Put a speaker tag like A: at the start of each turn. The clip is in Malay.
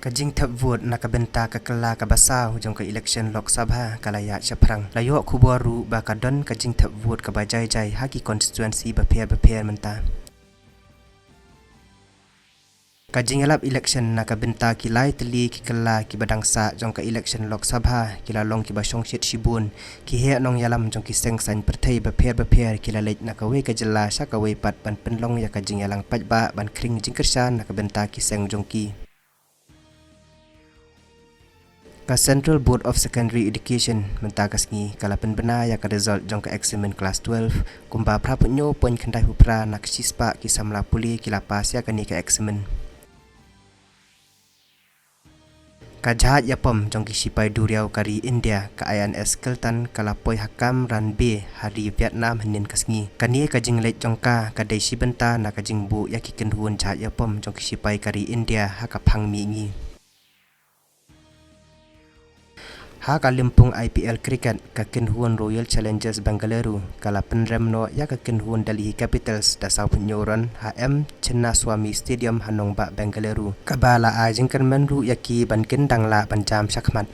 A: Kajing tap vote nakabenta kakala kabasa hujung ke election Lok Sabha kalaya Syaprang. Layok kubaru bakadon kajing tap vote kabajai-jai haki konstituensi bapir mentah. Kajing alap election nakabenta kilai teli kikala kibadangsa jong ke election Lok Sabha kila long kibasong syet shibun ki he nong yalam jong ki seng san pertai bapir kila lej nakawe kajela syakawe pat ban penlong ya kajing yalang pajba ban kring jingkersan nakabenta ki seng jong ki. Ka Central Board of Secondary Education mentakasngi kala penbena ya ka result jong ka eksamen kelas 12 kumba prapunyo poin kendai hupra nak sispa ki samla puli kila pas ya kani ka eksamen. Ka jahat ya pom jong ki sipai duriau kari India ka INS Keltan kala poi hakam ran B hari Vietnam henin kasngi. Kani ka jing lej jong ka dai si benta na ka jing bu ya ki kenhuan jahat ya pom jong ki sipai kari India hakapang mi ngi. Ha ka limpung IPL cricket ka kenhuan Royal Challengers Bengaluru kala penremno ya ka kenhuan Delhi Capitals da sau penyoran HM Chinnaswamy Stadium Hanong ba Bengaluru kabala a jingkan menru yaki ban kendang la ban jam syakmat.